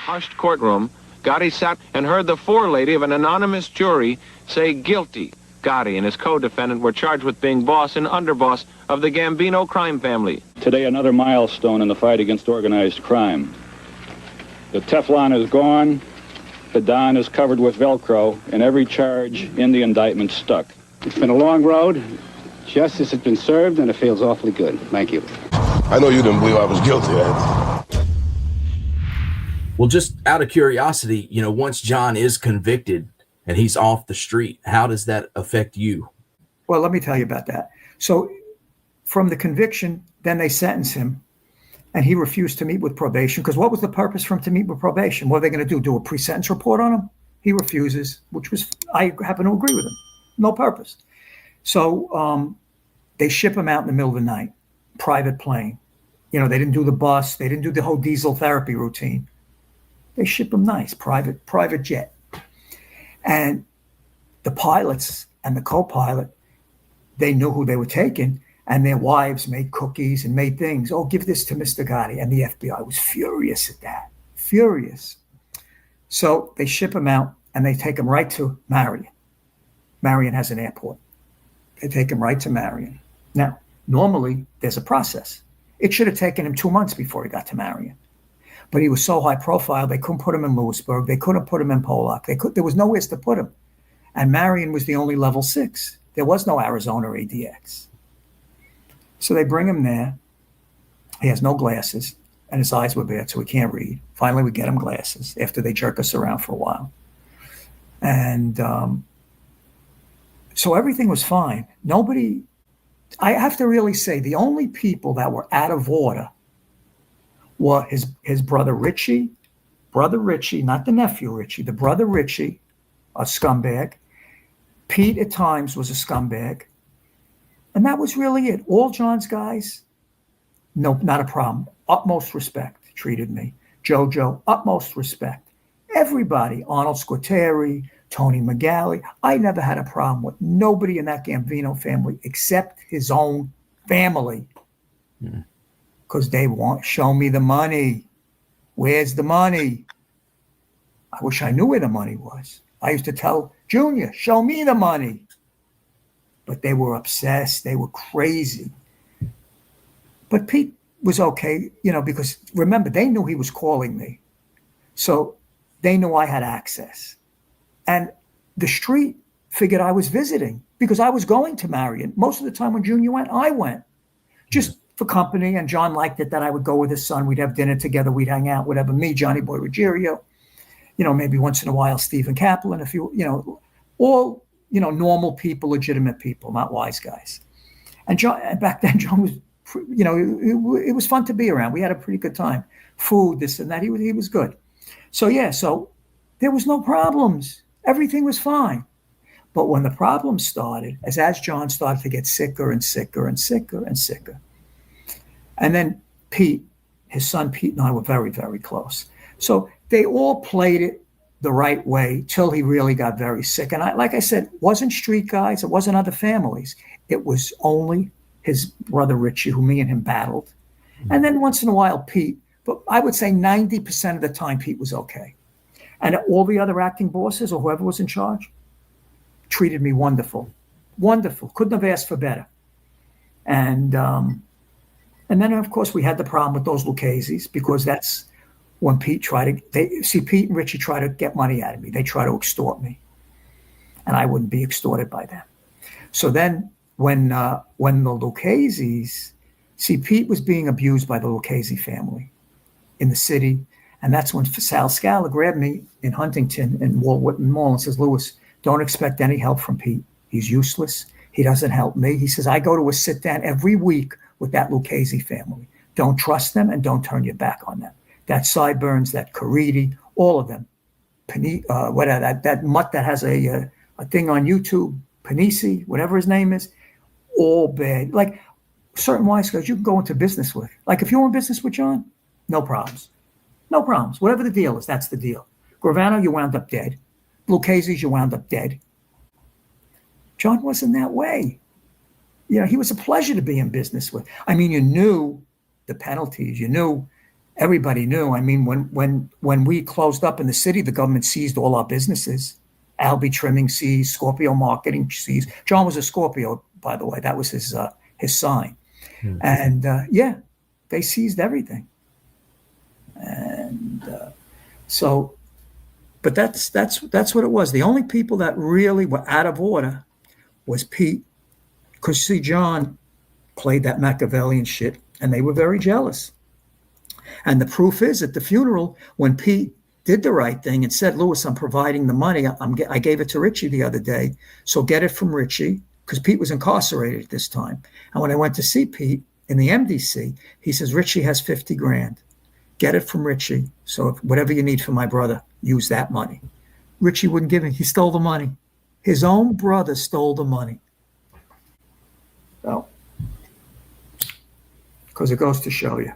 hushed courtroom, Gotti sat and heard the forelady of an anonymous jury say guilty. Gotti and his co-defendant were charged with being boss and underboss of the Gambino crime family. Today, another milestone in the fight against organized crime. The Teflon is gone, the Don is covered with Velcro, and every charge in the indictment stuck. It's been a long road. Justice has been served, and it feels awfully good. Thank you. I know you didn't believe I was guilty, Ed. Well, just out of curiosity, once John is convicted and he's off the street, how does that affect you? Well, let me tell you about that. So from the conviction, then they sentence him, and he refused to meet with probation, because what was the purpose for him to meet with probation? What are they going to do? Do a pre-sentence report on him? He refuses, I happen to agree with him. No purpose. So they ship him out in the middle of the night, private plane. They didn't do the bus. They didn't do the whole diesel therapy routine. They ship him nice, private jet. And the pilots and the co-pilot, they knew who they were taking, and their wives made cookies and made things. Oh, give this to Mr. Gotti. And the FBI was furious at that, furious. So they ship him out, and they take him right to Marion. Marion has an airport. They take him right to Marion. Now, normally, there's a process. It should have taken him 2 months before he got to Marion. But he was so high profile, they couldn't put him in Lewisburg. They couldn't put him in Pollock. There was nowhere to put him. And Marion was the only level 6. There was no Arizona ADX. So they bring him there. He has no glasses, and his eyes were bad, so he can't read. Finally, we get him glasses after they jerk us around for a while. And so everything was fine. I have to really say, the only people that were out of order were his brother Richie, not the nephew Richie, the brother Richie, a scumbag. Pete at times was a scumbag. And that was really it. All John's guys, no, not a problem. Utmost respect treated me. JoJo, utmost respect. Everybody, Arnold Squarteri, Tony McGalley. I never had a problem with nobody in that Gambino family except his own family. Because they want, show me the money. Where's the money? I wish I knew where the money was. I used to tell Junior, show me the money. But they were obsessed. They were crazy. But Pete was okay, because remember, they knew he was calling me. So they knew I had access. And the street figured I was visiting because I was going to Marion. Most of the time when Junior went, I went. Just for company, and John liked it that I would go with his son. We'd have dinner together. We'd hang out, whatever. Me, Johnny Boy Ruggiero, maybe once in a while, Stephen Kaplan, a few, all, normal people, legitimate people, not wise guys. And back then, John was, it was fun to be around. We had a pretty good time. Food, this and that. He was good. So there was no problems. Everything was fine. But when the problems started, as John started to get sicker and sicker and sicker and sicker, and then Pete, his son Pete, and I were very, very close. So they all played it the right way till he really got very sick. And like I said, it wasn't street guys. It wasn't other families. It was only his brother Richie, who me and him battled. And then once in a while, Pete. But I would say 90% of the time, Pete was okay. And all the other acting bosses or whoever was in charge treated me wonderful. Wonderful. Couldn't have asked for better. And then, of course, we had the problem with those Lucchese's, because that's when Pete Pete and Richie try to get money out of me. They try to extort me. And I wouldn't be extorted by them. So then when the Lucchese's, Pete was being abused by the Lucchese family in the city. And that's when Sal Scala grabbed me in Huntington and Walt Whitman Mall and says, Lewis, don't expect any help from Pete. He's useless. He doesn't help me. He says, I go to a sit down every week with that Lucchese family. Don't trust them and don't turn your back on them. That Sideburns, that Caridi, all of them. That mutt that has a thing on YouTube, Panisi, whatever his name is, all bad. Like certain wise guys you can go into business with. Like if you're in business with John, no problems. No problems. Whatever the deal is, that's the deal. Gravano, you wound up dead. Lucchese's, you wound up dead. John wasn't that way. He was a pleasure to be in business with. I mean, you knew the penalties, everybody knew. I mean, when we closed up in the city, the government seized all our businesses. Albee Trimming seized, Scorpio Marketing seized. John was a Scorpio, by the way. That was his sign. And they seized everything. And so, but that's what it was. The only people that really were out of order was Pete, because see, John played that Machiavellian shit, and they were very jealous. And the proof is at the funeral, when Pete did the right thing and said, Lewis, I'm providing the money. I gave it to Richie the other day, so get it from Richie, because Pete was incarcerated at this time. And when I went to see Pete in the MDC, he says, Richie has 50 grand. Get it from Richie. So whatever you need for my brother, use that money. Richie wouldn't give it. He stole the money. His own brother stole the money. So, because it goes to show you.